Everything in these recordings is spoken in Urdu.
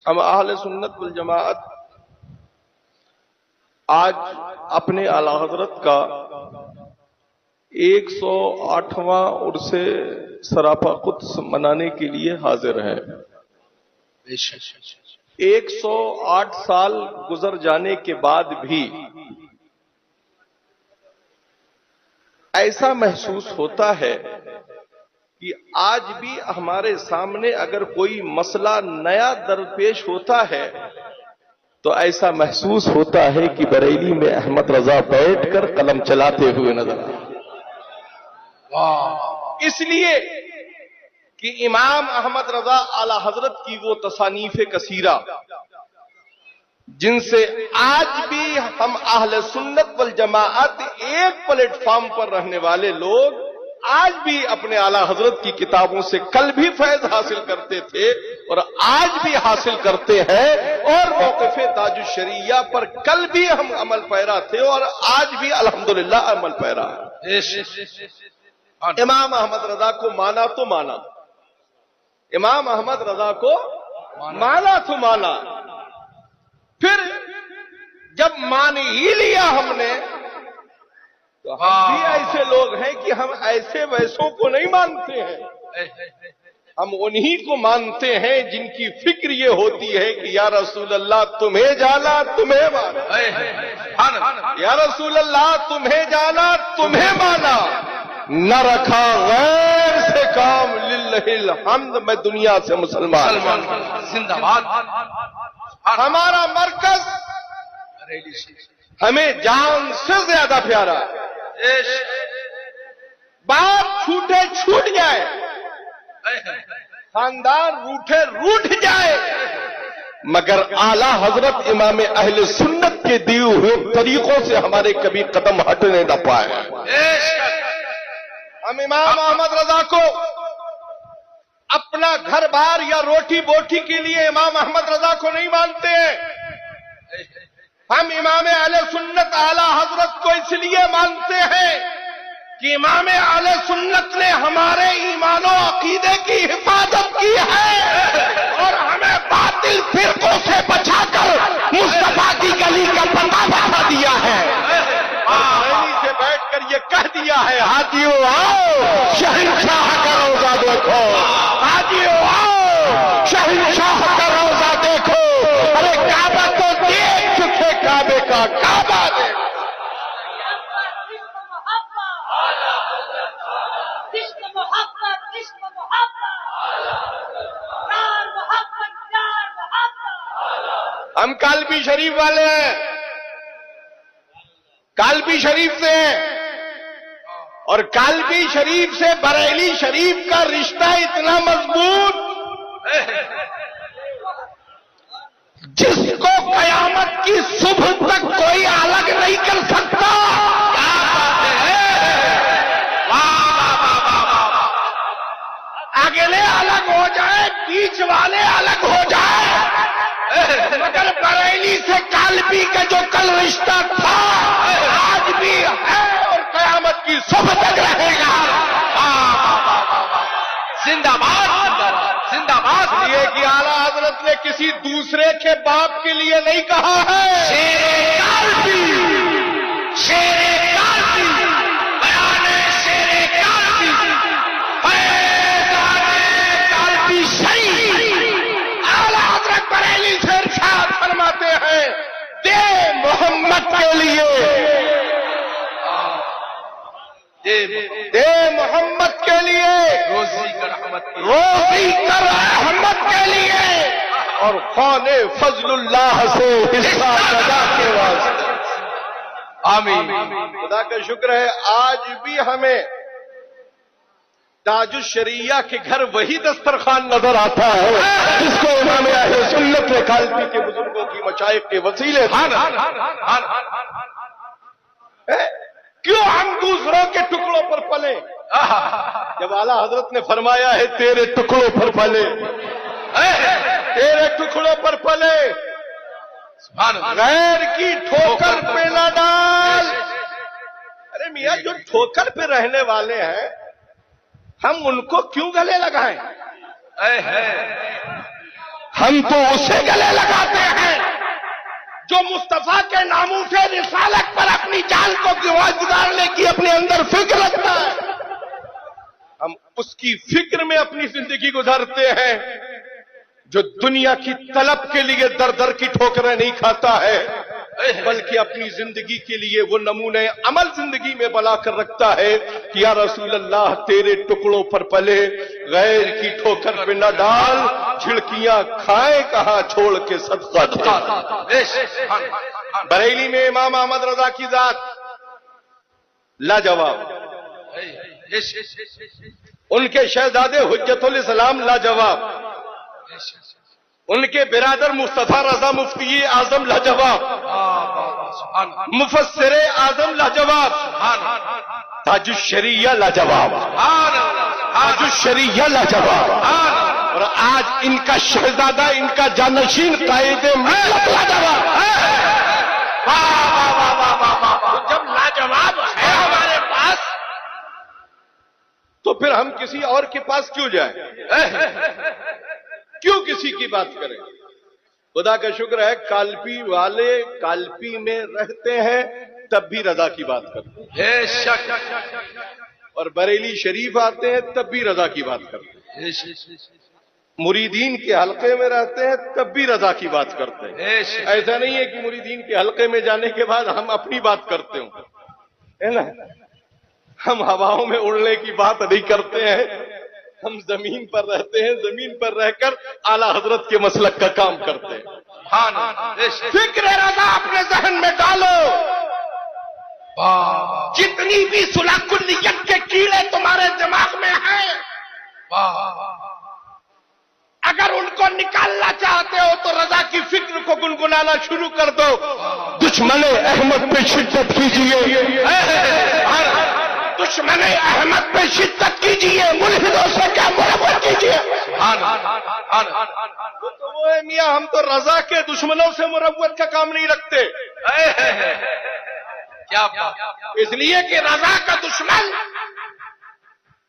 ہم اہل سنت والجماعت آج اپنے اعلی حضرت کا 108واں عرس سراپا قدس منانے کے لیے حاضر ہیں۔ 108 سال گزر جانے کے بعد بھی ایسا محسوس ہوتا ہے کہ آج بھی ہمارے سامنے اگر کوئی مسئلہ نیا درپیش ہوتا ہے تو ایسا محسوس ہوتا ہے کہ بریلی میں احمد رضا بیٹھ کر قلم چلاتے ہوئے نظر آئے۔ اس لیے کہ امام احمد رضا اعلی حضرت کی وہ تصانیف کثیرہ جن سے آج بھی ہم اہل سنت والجماعت ایک پلیٹ فارم پر رہنے والے لوگ آج بھی اپنے اعلی حضرت کی کتابوں سے کل بھی فیض حاصل کرتے تھے اور آج بھی حاصل کرتے ہیں، اور موقف تاج الشریعہ پر کل بھی ہم عمل پیرا تھے اور آج بھی الحمدللہ عمل پیرا ہے۔ امام احمد رضا کو مانا تو مانا، امام احمد رضا کو مانا تو مانا، پھر جب مان ہی لیا ہم نے تو ہم بھی ایسے لوگ ہیں کہ ہم ایسے ویسوں کو نہیں مانتے ہیں، ہم انہی کو مانتے ہیں جن کی فکر یہ ہوتی ہے کہ یا رسول اللہ تمہیں جانا تمہیں مانا، یا رسول اللہ تمہیں جانا تمہیں مانا، نہ رکھا غیر سے کام، للہ الحمد میں دنیا سے مسلمان زندہ باد۔ ہمارا مرکز ہمیں جان سے زیادہ پیارا ہے، بات چھوٹے چھوٹ جائے، خاندان روٹے روٹ جائے، مگر اعلی حضرت امام اہل سنت کے دیے ہوئے طریقوں سے ہمارے کبھی قدم ہٹنے نہ پائے۔ ہم امام احمد رضا کو اپنا گھر بار یا روٹی بوٹی کے لیے امام احمد رضا کو نہیں مانتے ہیں، ہم امام اہل سنت اعلی حضرت کو اس لیے مانتے ہیں کہ امام اہل سنت نے ہمارے ایمان و عقیدے کی حفاظت کی ہے اور ہمیں باطل فرقوں سے بچا کر مصطفیٰ کی گلی کا پتہ بتا دیا ہے، سے بیٹھ کر یہ کہہ دیا ہے حاجیو آؤ شہنشاہ کا روزہ دیکھو، حاجیو آؤ شہنشاہ کا روزہ دیکھو، ارے کعبہ تو دیکھ چکے، کعبے کا کعبہ دیکھو۔ ہم کالپی شریف والے ہیں، کالپی شریف سے ہیں، اور کالپی شریف سے بریلی شریف کا رشتہ اتنا مضبوط جس کو قیامت کی صبح تک کوئی الگ نہیں کر سکتا۔ اگلے الگ ہو جائے، بیچ والے الگ ہو جائے، مگر بریلی سے کالپی کا جو کل رشتہ تھا آج بھی ہے اور قیامت کی صبح تک رہے گا۔ زندہ باد، زندہ باد۔ یہ کہ اعلیٰ حضرت نے کسی دوسرے کے باپ کے لیے نہیں کہا ہے، شیر کالپی، شیر کالپی، بیان شیر کالپی، کالپی شریف اعلیٰ حضرت بریلی سے ارشاد فرماتے ہیں دے محمد کے لیے، دے محمد کے لیے، روزی کر احمد کے لیے، اور خوان فضل اللہ سے حصہ جدا کے واسطے۔ آمین۔ خدا کا شکر ہے آج بھی ہمیں تاج الشریعہ کے گھر وہی دسترخوان نظر آتا ہے جس کو امام اہل سنت نے کالپی کے بزرگوں کی مشائخ کے وسیلے کیوں ہم دوسروں کے ٹکڑوں پر پلے، جب اعلیٰ حضرت نے فرمایا ہے تیرے ٹکڑوں پر پلے، تیرے ٹکڑوں پر پلے، غیر کی ٹھوکر پہ نہ ڈال۔ ارے میاں جو ٹھوکر پہ رہنے والے ہیں ہم ان کو کیوں گلے لگائیں؟ ہم تو اسے گلے لگاتے ہیں جو مصطفیٰ کے ناموسے رسالت پر اپنی جان کو گزارنے کی اپنے اندر فکر رکھتا ہے. ہم اس کی فکر میں اپنی زندگی گزارتے ہیں جو دنیا کی طلب کے لیے در در کی ٹھوکریں نہیں کھاتا ہے بلکہ اپنی زندگی کے لیے وہ نمونے عمل زندگی میں بنا کر رکھتا ہے کہ یا رسول اللہ تیرے ٹکڑوں پر پلے غیر کی ٹھوکر پہ نہ ڈال جھڑکیاں کھائیں کہاں چھوڑ کے صدقہ دے. بریلی میں امام احمد رضا کی ذات لاجواب، ان کے شہزادے حجت الاسلام لاجواب، ان کے برادر مصطفیٰ رضا مفتی اعظم لاجواب، مفسر اعظم لاجواب، تاج الشریعہ لاجواب، تاج الشریعہ لاجواب، اور آج ان کا شہزادہ ان کا جانشین قائد ملت لاجواب. جب لاجواب ہے ہمارے پاس تو پھر ہم کسی اور کے پاس کیوں جائیں؟ کیوں کسی کی بات کریں؟ خدا کا شکر ہے کالپی والے کالپی میں رہتے ہیں تب بھی رضا کی بات کرتے ہیں، اور بریلی شریف آتے ہیں تب بھی رضا کی بات کرتے ہیں، مریدین کے حلقے میں رہتے ہیں تب بھی رضا کی بات کرتے ہیں. ایسا نہیں ہے کہ مریدین کے حلقے میں جانے کے بعد ہم اپنی بات کرتے ہوں، ہے نا؟ ہم ہواؤں میں اڑنے کی بات نہیں کرتے ہیں، ہم زمین پر رہتے ہیں، زمین پر رہ کر اعلیٰ حضرت کے مسلک کا کام کرتے ہیں. فکر رضا اپنے ذہن میں ڈالو. جتنی بھی صلح کلیت کے کیڑے تمہارے دماغ میں ہیں اگر ان کو نکالنا چاہتے ہو تو رضا کی فکر کو گنگنانا شروع کر دو. دشمن احمد پہ شدت کیجیے، دشمن احمد پہ شدت کیجیے، ملحدوں سے کیا مربت کیجیے. تو وہ ہے میاں ہم تو رضا کے دشمنوں سے مربت کا کام نہیں رکھتے، اس لیے کہ رضا کا دشمن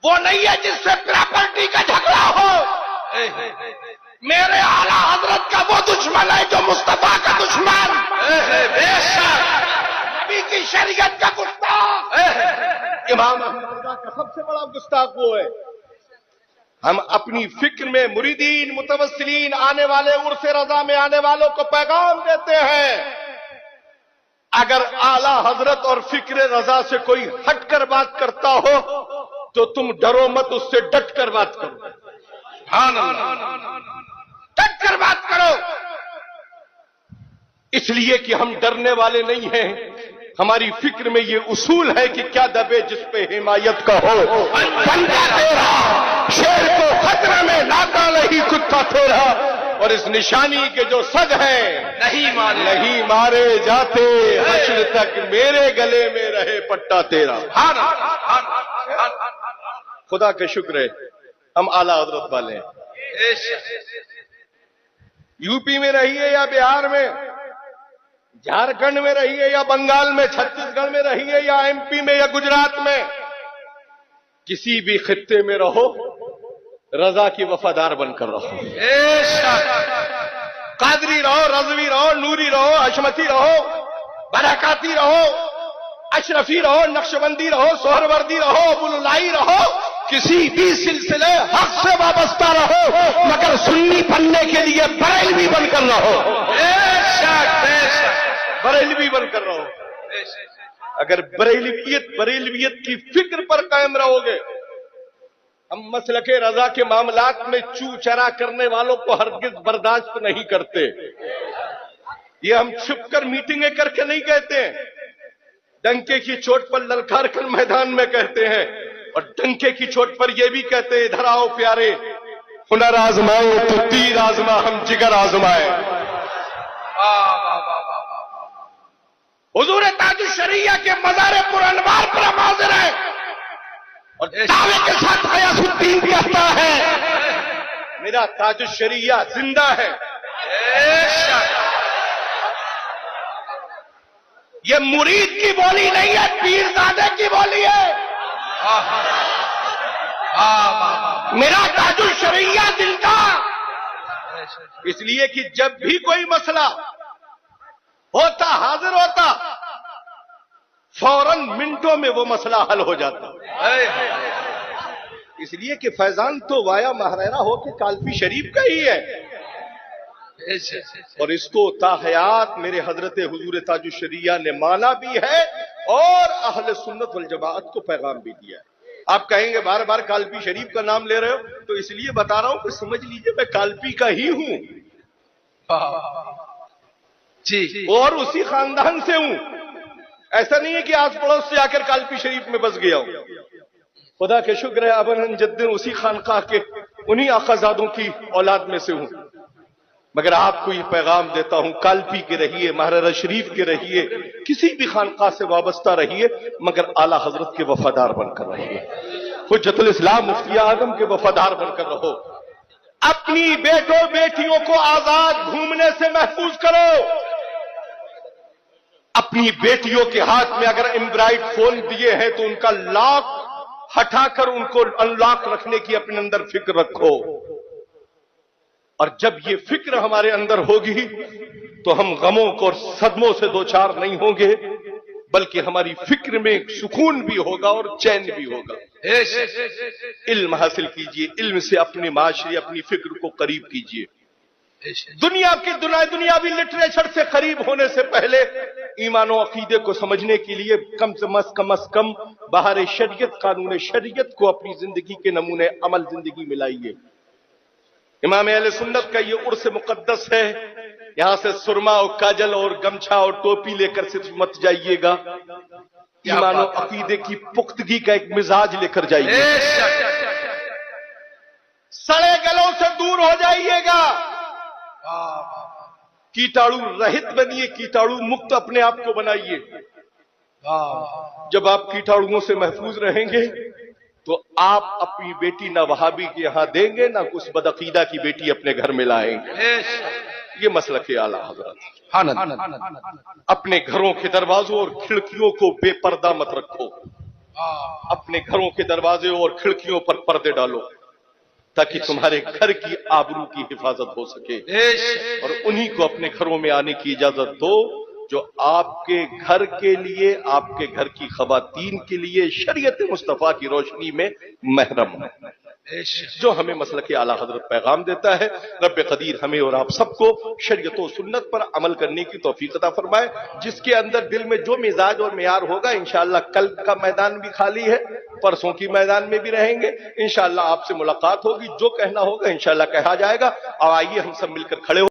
وہ نہیں ہے جس سے پراپرٹی کا جھگڑا ہو. میرے اعلیٰ حضرت کا وہ دشمن ہے جو مصطفیٰ کا دشمن، نبی کی شریعت کا گستاخ، امام احمد رضا کا سب سے بڑا گستاخ وہ ہے. ہم اپنی فکر میں مریدین متوسلین آنے والے عرس رضا میں آنے والوں کو پیغام دیتے ہیں اگر اعلیٰ حضرت اور فکر رضا سے کوئی ہٹ کر بات کرتا ہو تو تم ڈرو مت، اس سے ڈٹ کر بات کرو، ڈٹ کر بات کرو. اس لیے کہ ہم ڈرنے والے نہیں ہیں، ہماری فکر میں یہ اصول ہے کہ کیا دبے جس پہ حمایت کا ہو. بندہ تیرا شیر کو خطرے میں لاتا نہیں کتا تیرا، اور اس نشانی کے جو صد ہیں نہیں مارے جاتے، حشر تک میرے گلے میں رہے پٹا تیرا. خدا کا شکر ہے ہم اعلیٰ حضرت والے ہیں. یو پی میں رہیے یا بہار میں، جھارکھنڈ میں رہیے یا بنگال میں، چھتیس گڑھ میں رہیے یا ایم پی میں یا گجرات میں، کسی بھی خطے میں رہو رضا کی وفادار بن کر رہو. قادری رہو، رضوی رہو، نوری رہو، حشمتی رہو، برکاتی رہو، اشرفی رہو، نقشبندی رہو، سہروردی رہو، ابوالعلائی رہو، کسی بھی سلسلے حق سے وابستہ رہو مگر سنی بننے کے لیے بریلوی بن کر رہو. بریلوی بن کر رہو. اگر بریلویت کی فکر پر قائم رہو گے، ہم مسلک رضا کے معاملات میں چو چرا کرنے والوں کو ہرگز برداشت نہیں کرتے. یہ ہم چھپ کر میٹنگیں کر کے نہیں کہتے ہیں، ڈنکے کی چوٹ پر للکار کر میدان میں کہتے ہیں، اور ڈنکے کی چوٹ پر یہ بھی کہتے ہیں ادھر آؤ پیارے، ہنر آزمائے تو تیر آزما ہم جگر آزمائے. حضور تاج الشریعہ کے مزار پر انوار پر ہم حاضر ہیں، اور دعوے کے ساتھ غیاث الدین کہتا ہے میرا تاج الشریعہ زندہ ہے. یہ مرید کی بولی نہیں ہے، پیرزادے کی بولی ہے. میرا تاج الشریعہ زندہ، اس لیے کہ جب بھی کوئی مسئلہ ہوتا حاضر ہوتا فوراً منٹوں میں وہ مسئلہ حل ہو جاتا. اس لیے کہ فیضان تو وایا مہریرا ہو کے کالپی شریف کا ہی ہے اور اس کو تا حیات میرے حضرت حضور تاج الشریعہ نے مانا بھی ہے اور اہل سنت والجماعت کو پیغام بھی دیا ہے. آپ کہیں گے بار بار کالپی شریف کا نام لے رہے ہو, تو اس لیے بتا رہا ہوں کہ سمجھ لیجئے میں کالپی کا ہی ہوں اور اسی خاندان سے ہوں. ایسا نہیں ہے کہ آس پڑوس سے آ کر کالپی شریف میں بس گیا ہوں. خدا کے شکر ہے ابن جدن اسی خانقاہ کے انہی آقازادوں کی اولاد میں سے ہوں. مگر آپ کو یہ پیغام دیتا ہوں, کالپی کے رہیے, مہریرا شریف کے رہیے, کسی بھی خانقاہ سے وابستہ رہیے, مگر اعلیٰ حضرت کے وفادار بن کر رہیے, حجت الاسلام مفتی اعظم کے وفادار بن کر رہو. اپنی بیٹوں بیٹیوں کو آزاد گھومنے سے محفوظ کرو. اپنی بیٹیوں کے ہاتھ میں اگر ایمبرائڈ فون دیے ہیں تو ان کا لاک ہٹا کر ان کو ان لاک رکھنے کی اپنے اندر فکر رکھو. اور جب یہ فکر ہمارے اندر ہوگی تو ہم غموں کو اور صدموں سے دوچار نہیں ہوں گے, بلکہ ہماری فکر میں سکون بھی ہوگا اور چین بھی ہوگا. علم حاصل کیجئے, علم سے اپنے معاشرے اپنی فکر کو قریب کیجئے. دنیاوی لٹریچر سے قریب ہونے سے پہلے ایمان و عقیدے کو سمجھنے کے لیے کم از کم بہار شریعت, قانون شریعت کو اپنی زندگی کے نمونے عمل زندگی میں لائیے. امام اہل سنت کا یہ عرس مقدس ہے, یہاں سے سرما اور کاجل اور گمچھا اور ٹوپی لے کر صرف مت جائیے گا, ایمان و عقیدے کی پختگی کا ایک مزاج لے کر جائیے گا. سڑے گلوں سے دور ہو جائیے گا, کیٹاڑو رہت بنیے, کیٹاڑو مکت اپنے آپ کو بنائیے. جب آپ کیٹاڑوؤں سے محفوظ رہیں گے تو آپ اپنی بیٹی نہ وہابی کے یہاں دیں گے نہ کچھ بدعقیدہ کی بیٹی اپنے گھر میں لائیں گے. یہ مسلک اعلیٰ حضرت. اپنے گھروں کے دروازوں اور کھڑکیوں کو بے پردہ مت رکھو. اپنے گھروں کے دروازے اور کھڑکیوں پر پردے ڈالو تاکہ تمہارے گھر کی آبرو کی حفاظت ہو سکے, اور انہی کو اپنے گھروں میں آنے کی اجازت دو جو آپ کے گھر کے لیے, آپ کے گھر کی خواتین کے لیے شریعت مصطفیٰ کی روشنی میں محرم ہے, جو ہمیں مسلک اعلیٰ حضرت پیغام دیتا ہے. رب قدیر ہمیں اور آپ سب کو شریعت و سنت پر عمل کرنے کی توفیق عطا فرمائے. جس کے اندر دل میں جو مزاج اور معیار ہوگا, انشاءاللہ کل کا میدان بھی خالی ہے, پرسوں کی میدان میں بھی رہیں گے. انشاءاللہ آپ سے ملاقات ہوگی, جو کہنا ہوگا انشاءاللہ کہا جائے گا. اور آئیے ہم سب مل کر کھڑے ہو